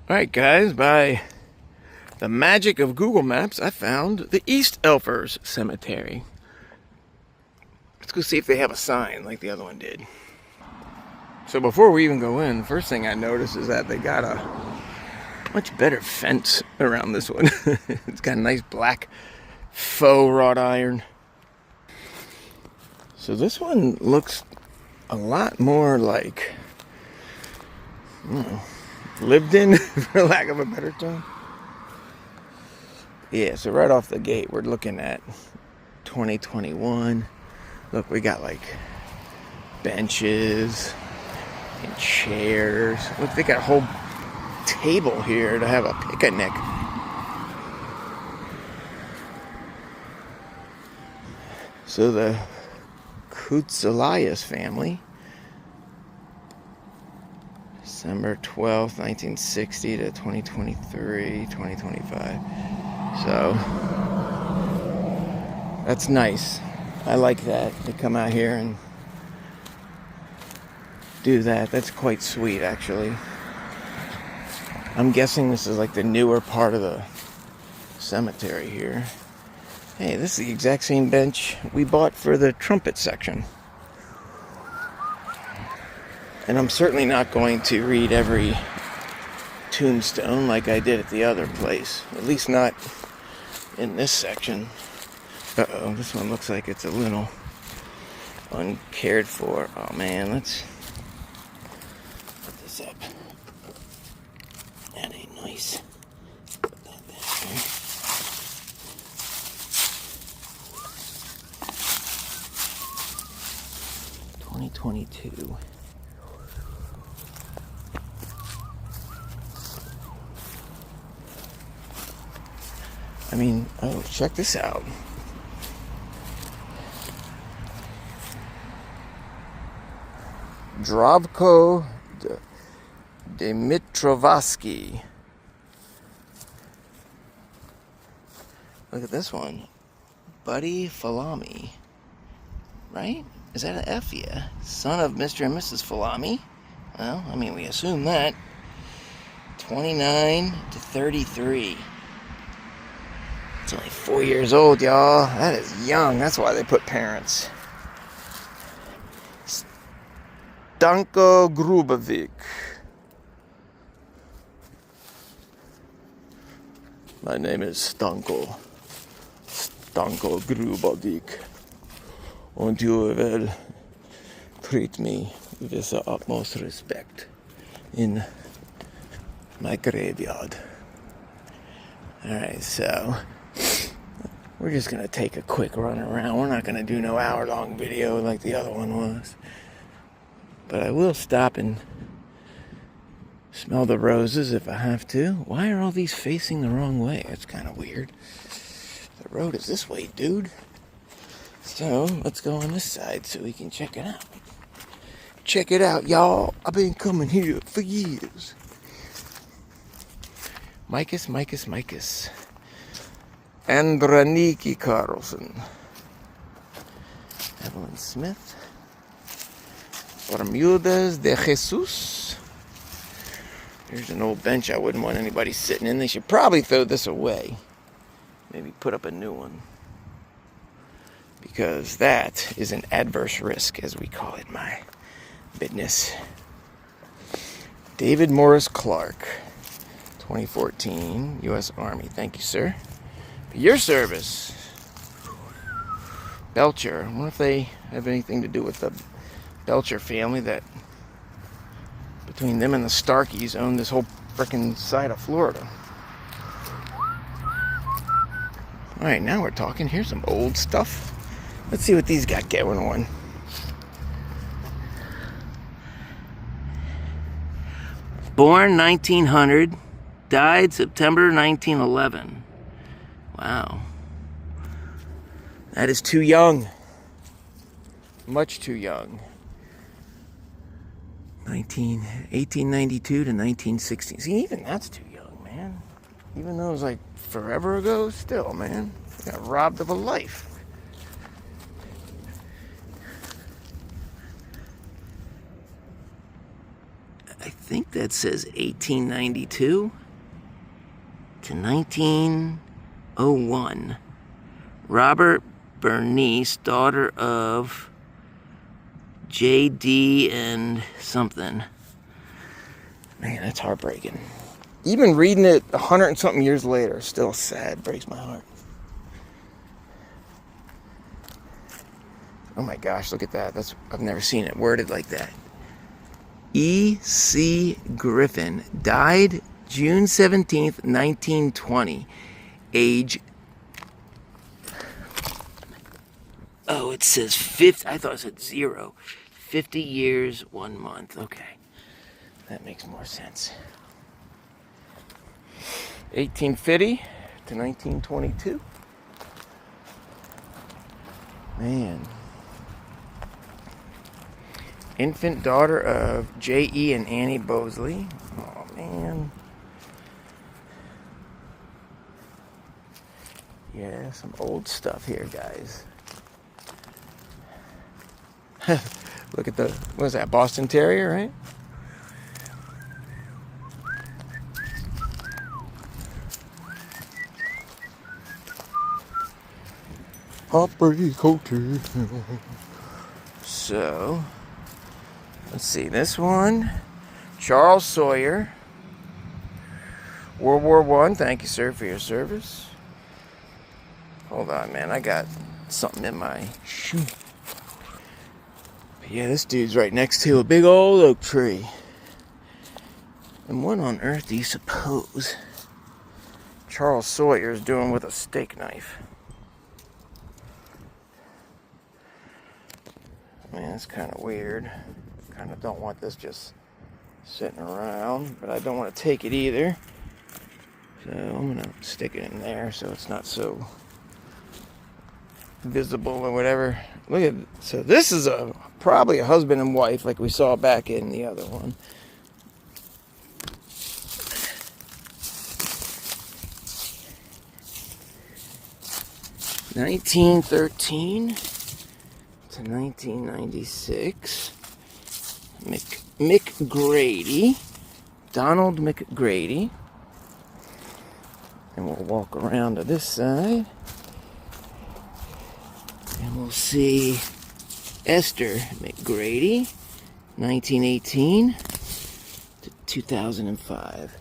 Alright guys, by the magic of Google Maps, I found the East Elfers Cemetery. Let's go see if they have a sign like the other one did. So before we even go in, the first thing I noticed is that they got a much better fence around this one. It's got a nice black faux wrought iron. So this one looks a lot more like, I don't know, lived in, for lack of a better term. Yeah, so right off the gate, we're looking at 2021. Look, we got like benches and chairs. Look, they got a whole table here to have a picnic. So the Kutselias family, December 12th, 1960 to 2023, 2025. So that's nice. I like that. They come out here and do that. That's quite sweet, actually. I'm guessing this is like the newer part of the cemetery here. Hey, this is the exact same bench we bought for the trumpet section. And I'm certainly not going to read every tombstone like I did at the other place. At least not in this section. Uh-oh, this one looks like it's a little uncared for. Oh man, let's put this up. That ain't nice. Put that there. 2022. I mean, oh, check this out. Zdravko Dimitrovsky. Look at this one. Buddy Falami. Right? Is that an F? Yeah. Son of Mr. and Mrs. Falami. Well, I mean, we assume that. 29 to 33. It's only 4 years old, y'all. That is young. That's why they put parents. Stanko Grubovic. My name is Stanko. Stanko Grubovic. And you will treat me with the utmost respect in my graveyard. Alright, so we're just going to take a quick run around. We're not going to do no hour-long video like the other one was. But I will stop and smell the roses if I have to. Why are all these facing the wrong way? That's kind of weird. The road is this way, dude. So, let's go on this side so we can check it out. Check it out, y'all. I've been coming here for years. Micus. Andraniki Carlson. Evelyn Smith. Bermudez de Jesus. Here's an old bench I wouldn't want anybody sitting in. They should probably throw this away. Maybe put up a new one. Because that is an adverse risk, as we call it in my business. David Morris Clark. 2014, U.S. Army. Thank you, sir, for your service. Belcher. I wonder if they have anything to do with the Belcher family that, between them and the Starkeys, own this whole frickin' side of Florida. Alright, now we're talking. Here's some old stuff. Let's see what these got going on. Born 1900. Died September 1911. Wow. That is too young. Much too young. 1892 to 1960. See, even that's too young, man. Even though it was like forever ago, still, man. I got robbed of a life. I think that says 1892 to 1901. Robert Bernice, daughter of J.D. and something. Man, that's heartbreaking. Even reading it 100 and something years later, still sad, breaks my heart. Oh my gosh, look at that. I've never seen it worded like that. E.C. Griffin died June 17th, 1920. Age... Oh, it says 50. I thought it said 0. 50 years, 1 month. Okay. That makes more sense. 1850 to 1922. Man. Infant daughter of J.E. and Annie Bosley. Oh, man. Yeah, some old stuff here, guys. Look at the, what is that, Boston Terrier, right? Heartbreak Hotel. So, let's see, this one, Charles Sawyer, World War I. Thank you, sir, for your service. Hold on, man, I got something in my shoe. But yeah, this dude's right next to a big old oak tree. And what on earth do you suppose Charles Sawyer's doing with a steak knife? Man, it's kind of weird. Kind of don't want this just sitting around, but I don't want to take it either. So I'm going to stick it in there so it's not so visible or whatever. Look at, so this is probably a husband and wife like we saw back in the other one. (1913 to 1996). McGrady, Donald McGrady. And we'll walk around to this side. And we'll see Esther McGrady, 1918 to 2005.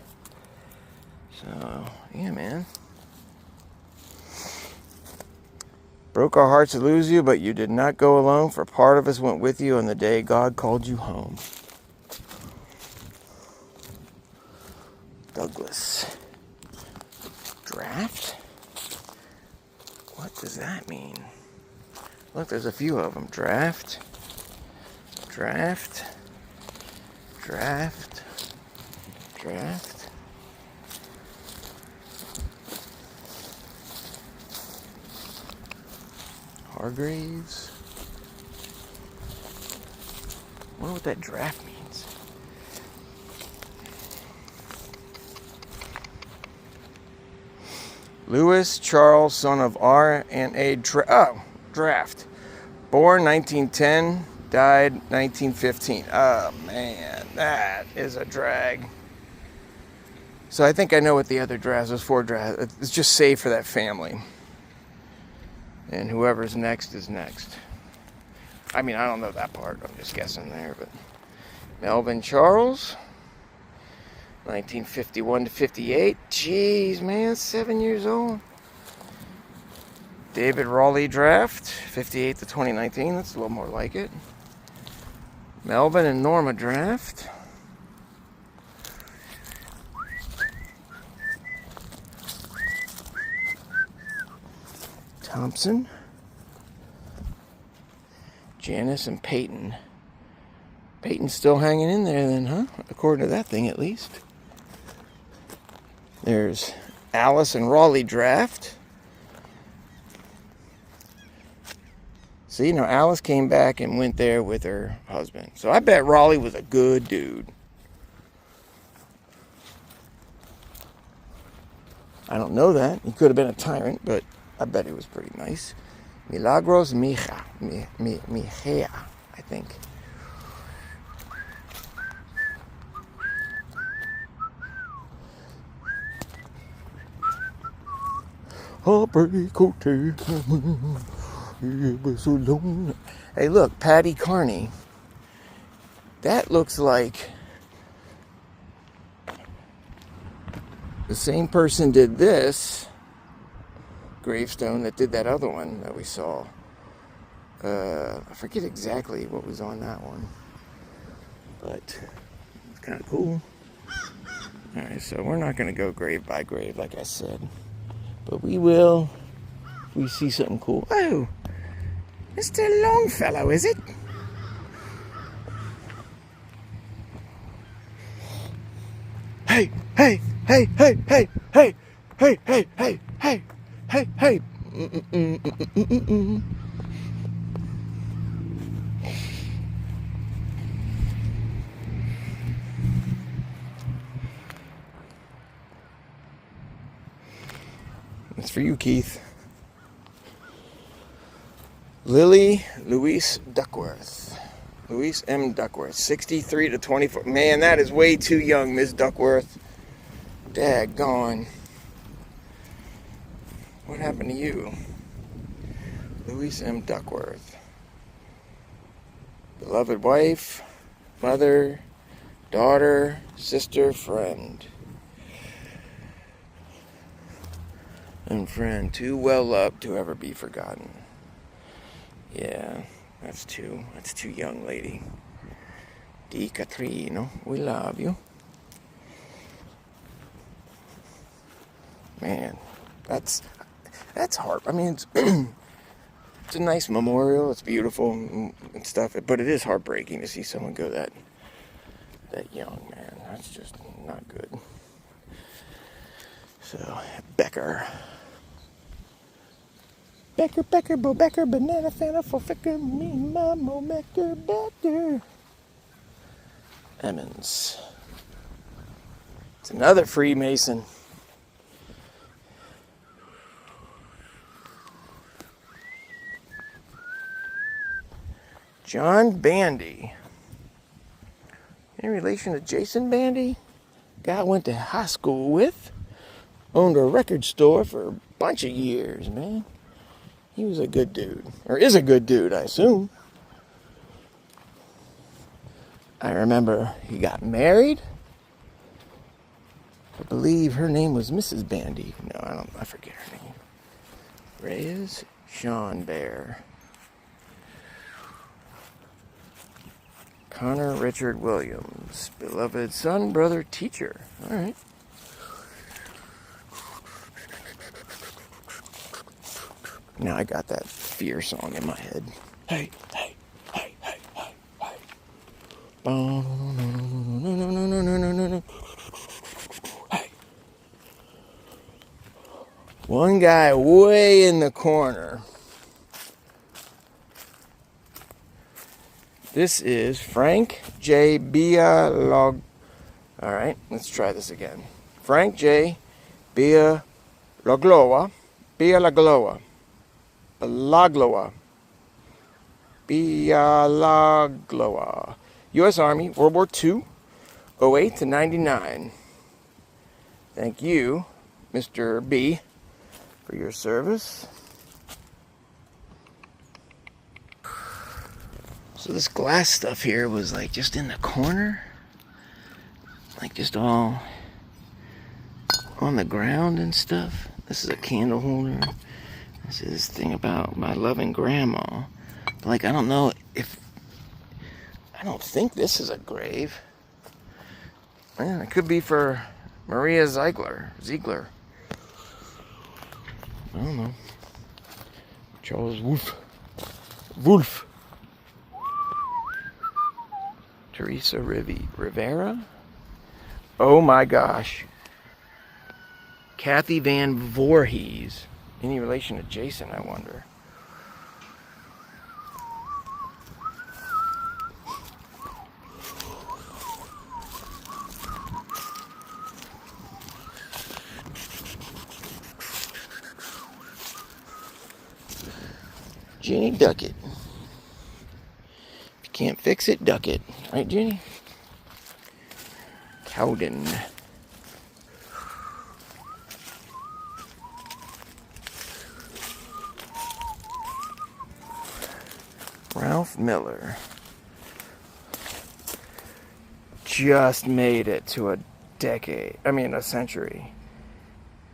So, yeah, man. Broke our hearts to lose you, but you did not go alone, for part of us went with you on the day God called you home. Douglas. Draft? What does that mean? Look, there's a few of them. Draft. Draft. Draft. Draft. Hargraves. I wonder what that draft means. Lewis Charles, son of R and A Draft. Born 1910, died 1915. Oh man, that is a drag. So I think I know what the other drafts was for. It's just saved for that family. And whoever's next is next. I mean, I don't know that part. I'm just guessing there. But Melvin Charles, 1951 to 58. Jeez, man, 7 years old. David Raleigh Draft, 58 to 2019. That's a little more like it. Melvin and Norma Draft. Thompson, Janice, and Peyton. Peyton's still hanging in there then, huh? According to that thing, at least. There's Alice and Raleigh Draft. See, you know, Alice came back and went there with her husband. So I bet Raleigh was a good dude. I don't know that. He could have been a tyrant, but I bet he was pretty nice. Milagros Mejia, I think. Heartbreak Hotel. It was so lonely. Hey, look, Patty Carney. That looks like the same person did this gravestone that did that other one that we saw. I forget exactly what was on that one, but it's kind of cool. Alright, so we're not going to go grave by grave, like I said, but we will if we see something cool. Oh, Mr. Longfellow, is it? Hey, hey, hey, hey, hey, hey, hey, hey, hey, hey, hey, hey. It's for you, Keith. Lily Louise Duckworth. Louise M. Duckworth, 63 to 24. Man, that is way too young, Miss Duckworth. Daggone. What happened to you? Louise M. Duckworth. Beloved wife, mother, daughter, sister, friend. And friend, too well loved to ever be forgotten. Yeah, that's too young, lady. Di Catrino, we love you. Man, that's hard. I mean, it's a nice memorial. It's beautiful and stuff, but it is heartbreaking to see someone go that young, man. That's just not good. So, Becker, Bo Becker, banana fana for Ficker, me, Mamo, Becker. Emmons. It's another Freemason. John Bandy. In relation to Jason Bandy? Guy I went to high school with. Owned a record store for a bunch of years, man. He was a good dude. Or is a good dude, I assume. I remember he got married. I believe her name was Mrs. Bandy. No, I forget her name. Reyes Sean Bear. Connor Richard Williams. Beloved son, brother, teacher. All right. Now I got that Fear song in my head. Hey, hey, hey, hey, hey, hey. No, no. Hey. One guy way in the corner. This is Frank J. Bialog. All right, let's try this again. Frank J. Bialagloa. Bialagloa. Bialagloa. U.S. Army, World War II, 08 to 99. Thank you, Mr. B, for your service. So this glass stuff here was like just in the corner. Like just all on the ground and stuff. This is a candle holder. This is this thing about my loving grandma. But like, I don't know if... I don't think this is a grave. Man, it could be for Maria Ziegler. I don't know. Charles Wolf. Teresa Rivera. Oh my gosh. Kathy Van Voorhees. Any relation to Jason, I wonder. Jenny Duckett. If you can't fix it, duck it. Right, Jenny? Cowden. Ralph Miller. Just made it to a century.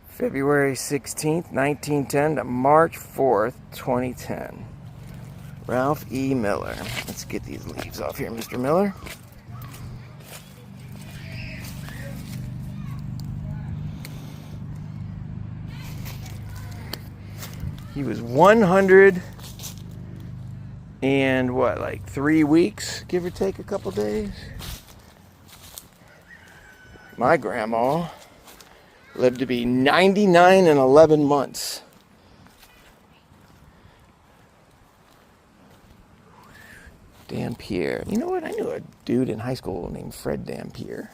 February 16th, 1910 to March 4th, 2010. Ralph E. Miller. Let's get these leaves off here, Mr. Miller. He was 100 and like 3 weeks, give or take a couple days. My grandma lived to be 99 and 11 months. Dampier. You know what? I knew a dude in high school named Fred Dampier.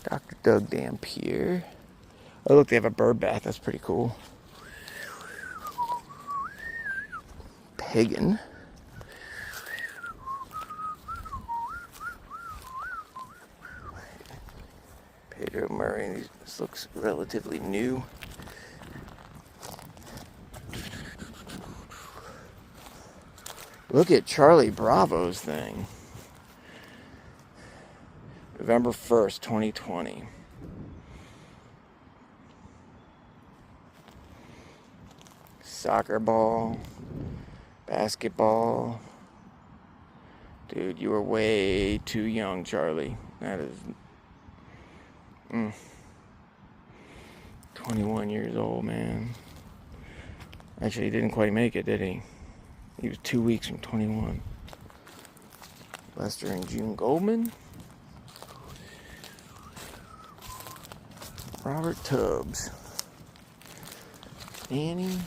Dr. Doug Dampier. Oh, look, they have a bird bath. That's pretty cool. Pagan. Pedro Murray. This looks relatively new. Look at Charlie Bravo's thing. November 1st, 2020. Soccer ball. Basketball. Dude, you were way too young, Charlie. That is 21 years old, man. Actually, he didn't quite make it, did he? He was 2 weeks from 21. Lester and June Goldman. Robert Tubbs. Annie.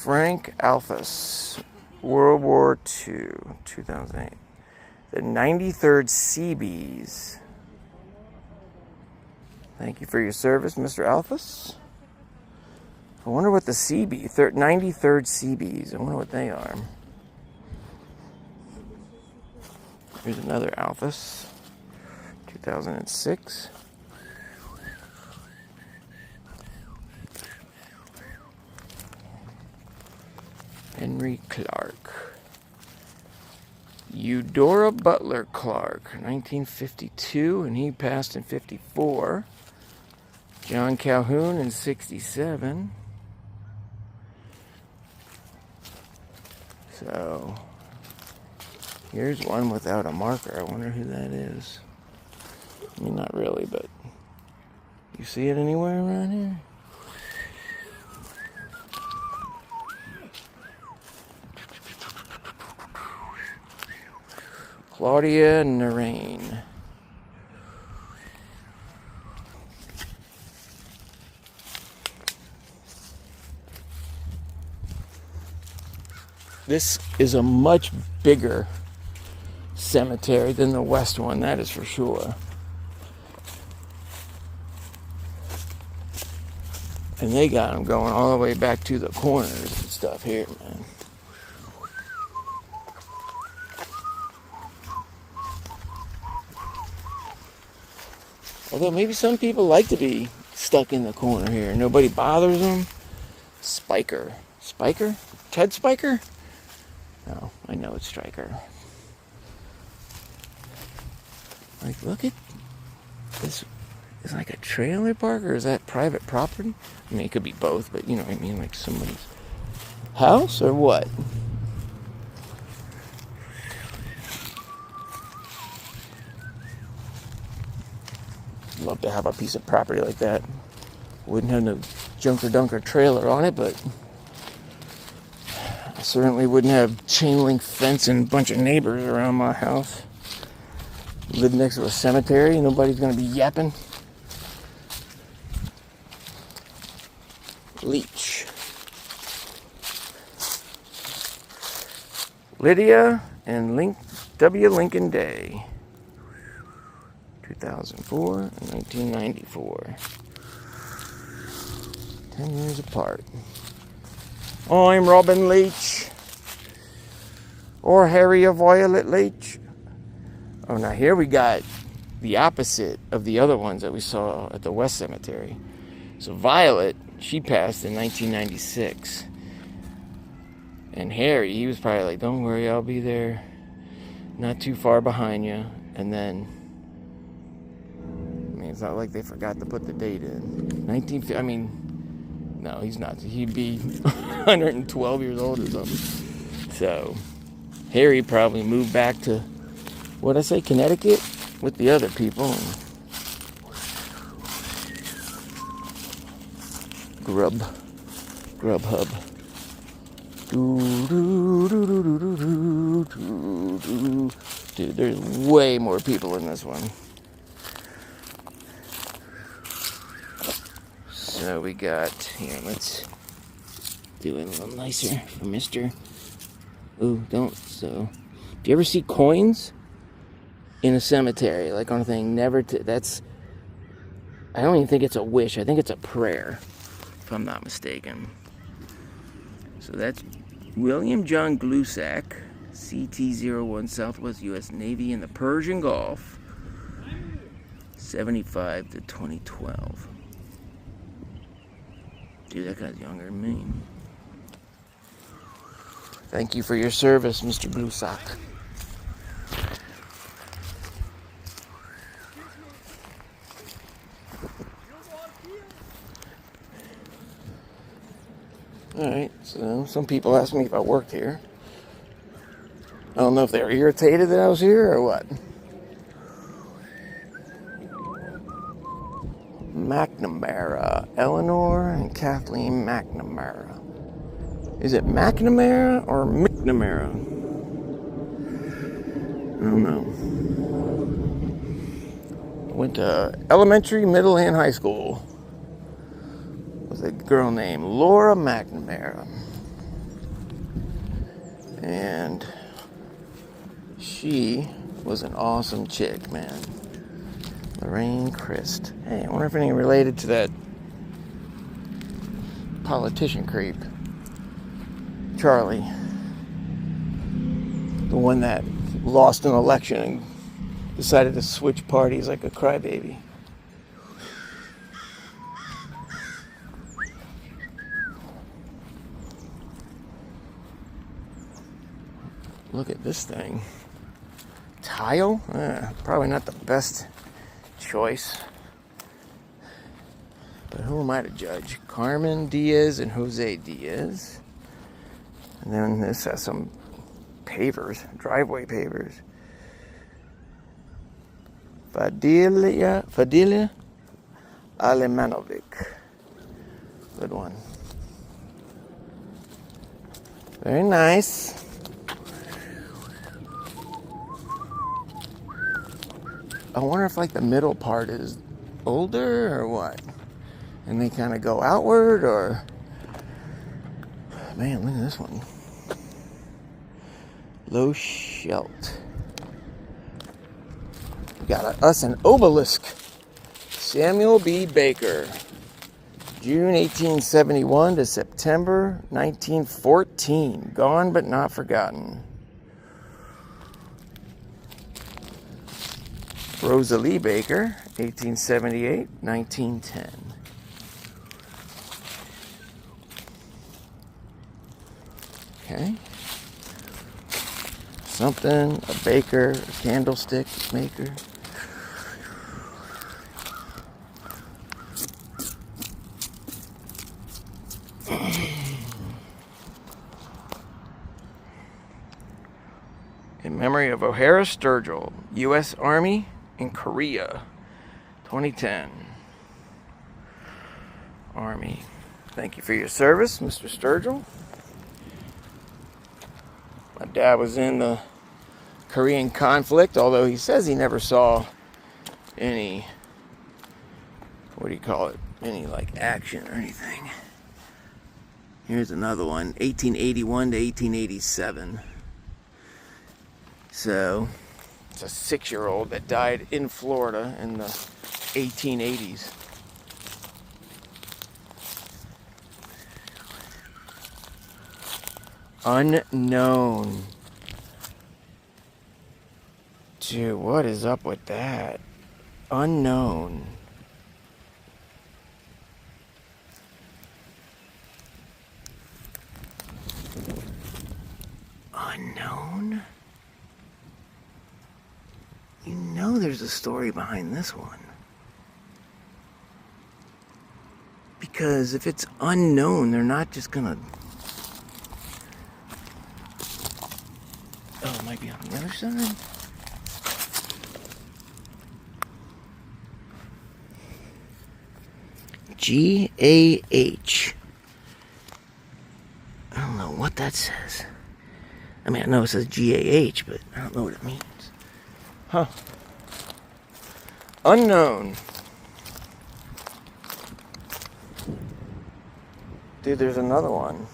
Frank Alphas, World War II, 2008. The 93rd Seabees. Thank you for your service, Mr. Alphas. I wonder what the Seabees, 93rd Seabees, I wonder what they are. Here's another Alphas, 2006. Henry Clark. Eudora Butler Clark, 1952, and he passed in 54. John Calhoun in 67. So, here's one without a marker. I wonder who that is. I mean, not really, but you see it anywhere around here? Claudia Narain. This is a much bigger cemetery than the west one, that is for sure. And they got them going all the way back to the corners and stuff here, man. Although maybe some people like to be stuck in the corner here. Nobody bothers them. Spiker. Spiker? Ted Spiker? No, I know it's Stryker. Like, look at this. Is like a trailer park, or is that private property? I mean, it could be both, but you know what I mean? Like somebody's house or what? Love to have a piece of property like that. Wouldn't have no Junker Dunker trailer on it, but I certainly wouldn't have chain link fence and a bunch of neighbors around my house. Live next to a cemetery, nobody's gonna be yapping. Leech. Lydia and W. Lincoln Day. 2004 and 1994. 10 years apart. I'm Robin Leach. Or Harry or Violet Leach. Oh, now here we got the opposite of the other ones that we saw at the West Cemetery. So Violet, she passed in 1996. And Harry, he was probably like, don't worry, I'll be there. Not too far behind you. And then, I mean, it's not like they forgot to put the date in. No, he's not. He'd be 112 years old or something. So, Harry probably moved back to, what'd I say, Connecticut? With the other people. Grubhub. Dude, there's way more people in this one. So we got, here, let's do it a little nicer for Mr. Ooh, don't, so. Do you ever see coins in a cemetery? Like on a thing, never to, that's, I don't even think it's a wish. I think it's a prayer, if I'm not mistaken. So that's William John Glusack, CT-01 Southwest U.S. Navy in the Persian Gulf, 75 to 2012. Dude, that guy's younger than me. Thank you for your service, Mr. Glusack. Alright, so some people asked me if I worked here. I don't know if they were irritated that I was here or what. McNamara. Eleanor and Kathleen McNamara. Is it McNamara or McNamara? I don't know. Went to elementary, middle, and high school with a girl named Laura McNamara. And she was an awesome chick, man. Lorraine Christ. Hey, I wonder if anything related to that politician creep. Charlie. The one that lost an election and decided to switch parties like a crybaby. Look at this thing. Tile? Probably not the best choice. But who am I to judge? Carmen Diaz and Jose Diaz. And then this has some pavers, driveway pavers. Fadilia Alemanovic. Good one. Very nice. I wonder if like the middle part is older or what? And they kind of go outward or... Man, look at this one. Low Schelt. We got us an obelisk. Samuel B. Baker. June 1871 to September 1914. Gone but not forgotten. Rosalie Baker, 1878-1910. Okay. Something, a baker, a candlestick maker. In memory of O'Hara Sturgill, U.S. Army in Korea, 2010. Army. Thank you for your service, Mr. Sturgill. My dad was in the Korean conflict, although he says he never saw any, what do you call it, any like action or anything. Here's another one, 1881 to 1887. So, it's a 6-year-old that died in Florida in the 1880s. Unknown. Dude, what is up with that? Unknown. Unknown? You know there's a story behind this one. Because if it's unknown, they're not just gonna... Oh, it might be on the other side. G-A-H. I don't know what that says. I mean, I know it says G-A-H, but I don't know what it means. Huh. Unknown. Dude, there's another one.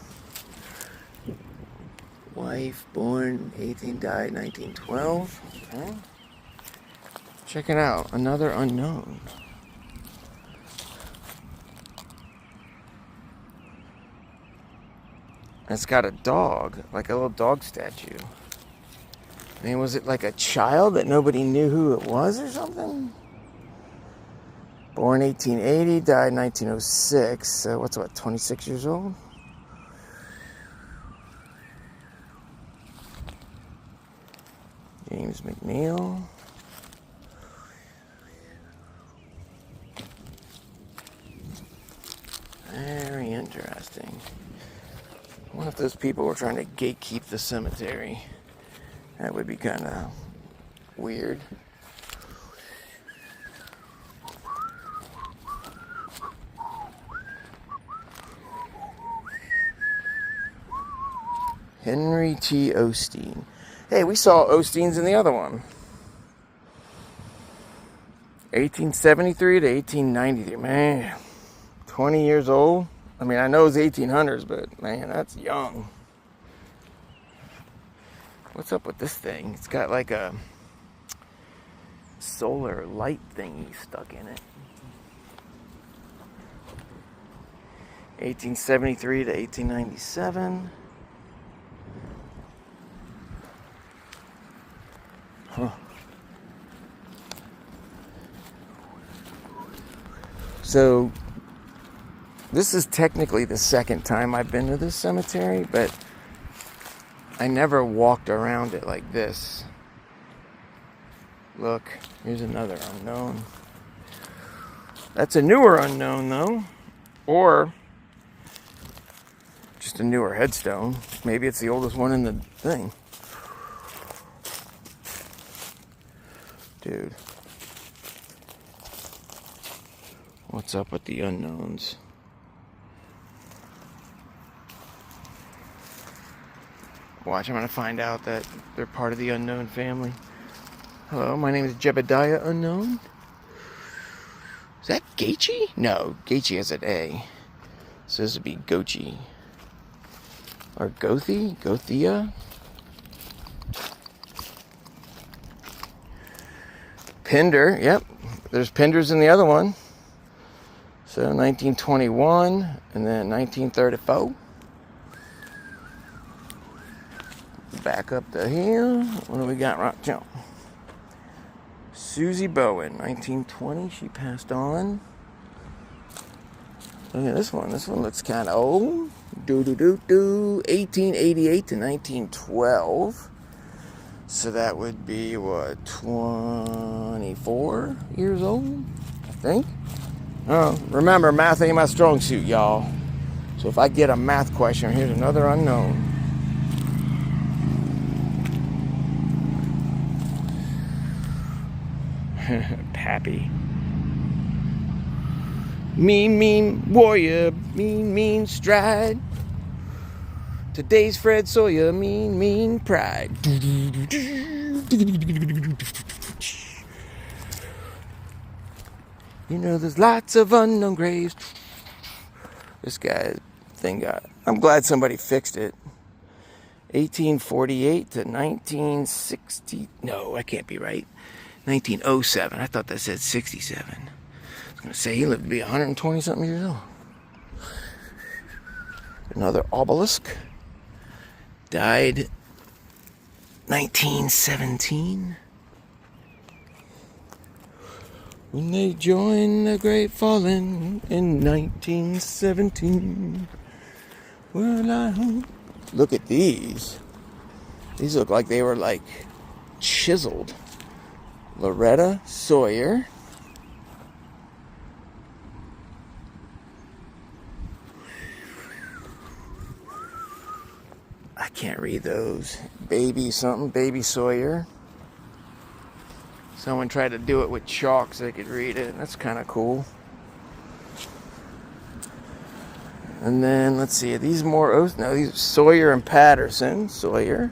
Wife, born 18, died 1912. Okay. Check it out. Another unknown. It's got a dog, like a little dog statue. I mean, was it like a child that nobody knew who it was or something? Born 1880, died 1906. So what's 26 years old? James McNeil. Very interesting. I wonder if those people were trying to gatekeep the cemetery. That would be kind of weird. Henry T. Osteen. Hey, we saw Osteens in the other one. 1873 to 1893. Man, 20 years old. I mean, I know it's 1800s, but man, that's young. What's up with this thing? It's got like a solar light thingy stuck in it. 1873 to 1897. Huh. So, this is technically the second time I've been to this cemetery, but I never walked around it like this. Look, here's another unknown. That's a newer unknown, though. Or just a newer headstone. Maybe it's the oldest one in the thing. Dude. What's up with the unknowns? Watch, I'm going to find out that they're part of the unknown family. Hello, my name is Jebediah Unknown. Is that Gaethje? No, Gaethje has an A. So this would be Gochi. Or Gothi? Gothia? Pinder, yep. There's Pinders in the other one. So 1921 and then 1934. Back up to here. What do we got right now? Susie Bowen, 1920. She passed on. Look at this one. This one looks kind of old. 1888 to 1912. So that would be, what, 24 years old, I think. Oh, remember, math ain't my strong suit, y'all. So if I get a math question, here's another unknown. Pappy. Mean warrior, mean stride. Today's Fred Sawyer, mean pride. You know, there's lots of unknown graves. This guy's thing got... I'm glad somebody fixed it. 1848 to 1960... No, that can't be right. 1907. I thought that said 67. I was going to say he lived to be 120-something years old. Another obelisk. Died 1917. When they joined the Great Falling in 1917. Look at these. These look like they were like chiseled. Loretta Sawyer. I can't read those. Baby something, Baby Sawyer. Someone tried to do it with chalk so they could read it. That's kind of cool. And then, let's see, are these more... No, these are Sawyer and Patterson. Sawyer.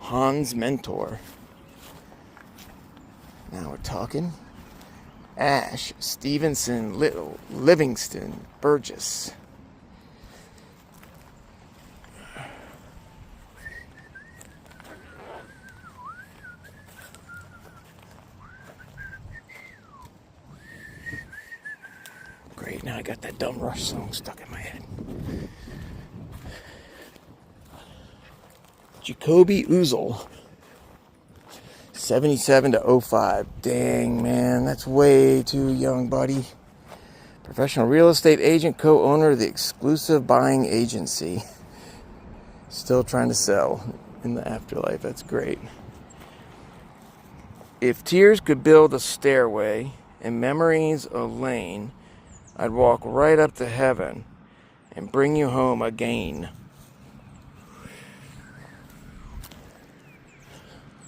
Hans Mentor. Now we're talking. Ash, Stevenson, Little, Livingston, Burgess. Great, now I got that dumb Rush song stuck in my head. Jacoby Ozel, 77 to 05. Dang, man, that's way too young, buddy. Professional real estate agent, co-owner of the exclusive buying agency. Still trying to sell in the afterlife. That's great. If tears could build a stairway and memories a lane, I'd walk right up to heaven and bring you home again.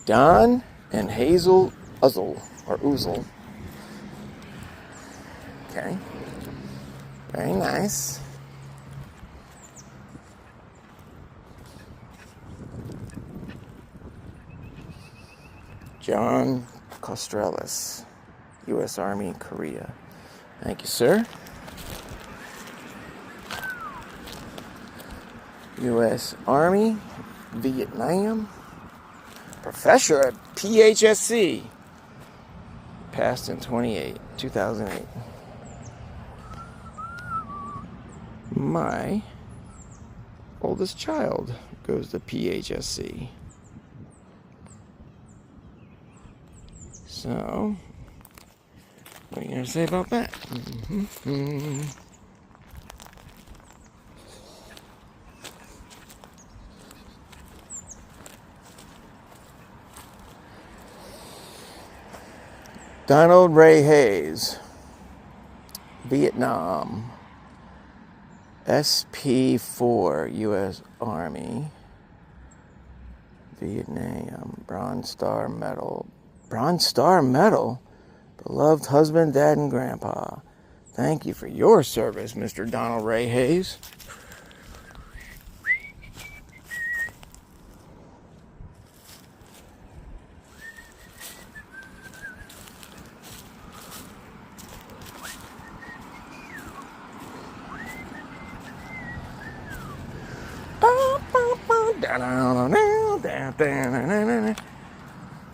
Don and Hazel Uzzle, or Oozle. Okay. Very nice. John Costrelis, U.S. Army, Korea. Thank you, sir. U.S. Army, Vietnam. Professor at PHSC. Passed in 2008. My oldest child goes to PHSC. So, what are you going to say about that? Donald Ray Hayes, Vietnam, SP4, U.S. Army, Vietnam, Bronze Star Medal. Bronze Star Medal? Beloved husband, dad, and grandpa. Thank you for your service, Mr. Donald Ray Hayes.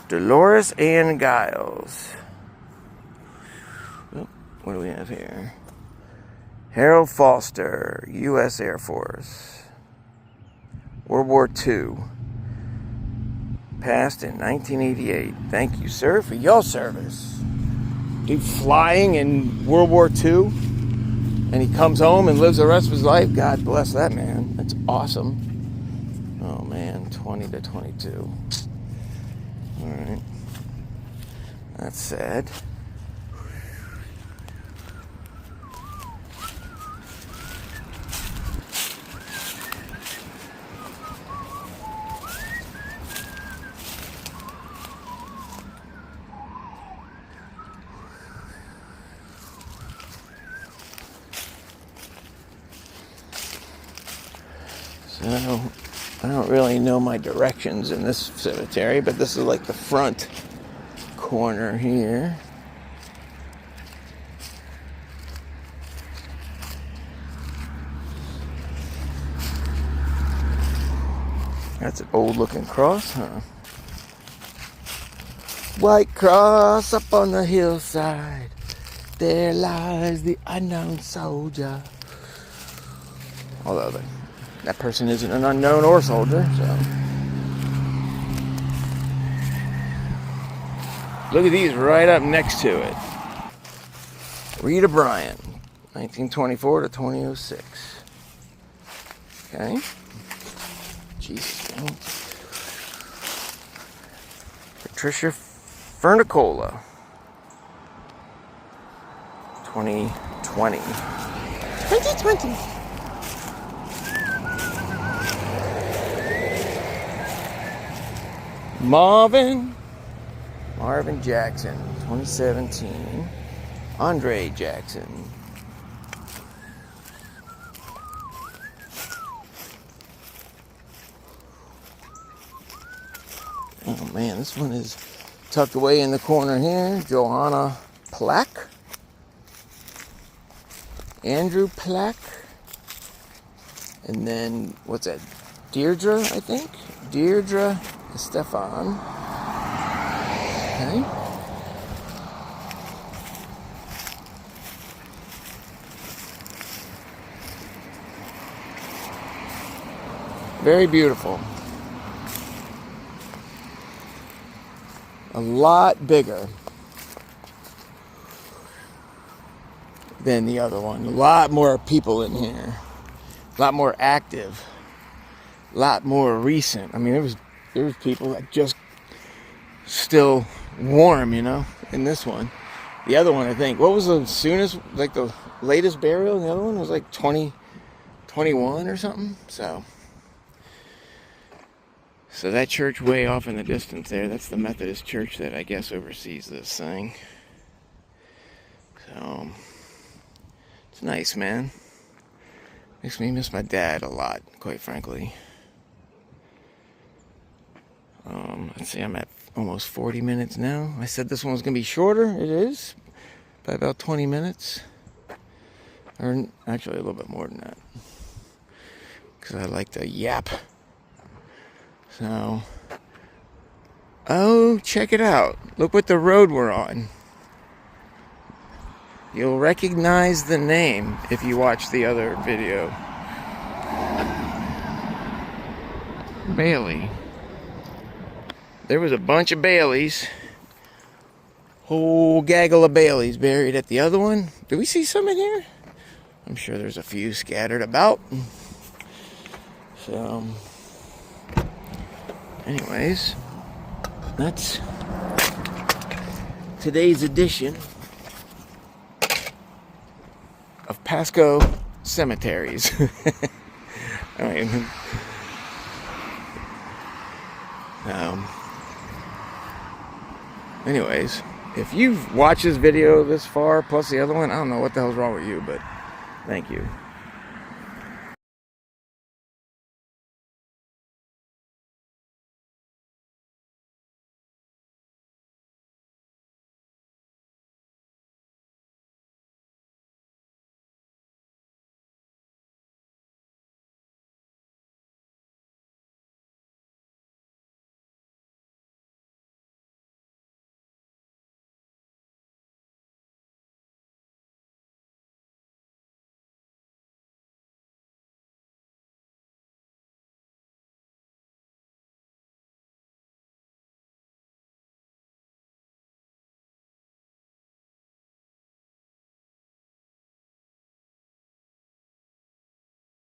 Dolores Ann Giles. Oh, what do we have here? Harold Foster, U.S. Air Force. World War II. Passed in 1988. Thank you, sir, for your service. Dude flying in World War II, and he comes home and lives the rest of his life. God bless that man. That's awesome. Oh man, 20 to 22. Alright. That's sad. So, I don't really know my directions in this cemetery, but this is like the front corner here. That's an old looking cross, huh? White cross up on the hillside. There lies the unknown soldier. Although that person isn't an unknown or soldier, so. Look at these right up next to it. Rita Bryant, 1924 to 2006. Okay. Jesus, man. Patricia Fernicola, 2020. 2020. Marvin Jackson, 2017. Andre Jackson. Oh man, this one is tucked away in the corner here. Johanna Plack. Andrew Plack. And then, what's that? Deirdre, I think? Deirdre Stefan. Okay. Very beautiful. A lot bigger than the other one. A lot more people in here. A lot more active. A lot more recent. I mean, there was people that just still warm, you know, in this one. The other one, I think, what was the soonest, like the latest burial? And the other one was like 2021 or something. So that church way off in the distance there, that's the Methodist church that I guess oversees this thing. So, it's nice, man. Makes me miss my dad a lot, quite frankly. Let's see, I'm at almost 40 minutes now. I said this one was going to be shorter. It is. By about 20 minutes. Or actually a little bit more than that. Because I like to yap. So, oh, check it out. Look what the road we're on. You'll recognize the name if you watch the other video. Bailey. There was a bunch of Baileys. Whole gaggle of Baileys buried at the other one. Do we see some in here? I'm sure there's a few scattered about. So, anyways, that's today's edition of Pasco cemeteries. I mean, anyways, if you've watched this video this far, plus the other one, I don't know what the hell's wrong with you, but thank you.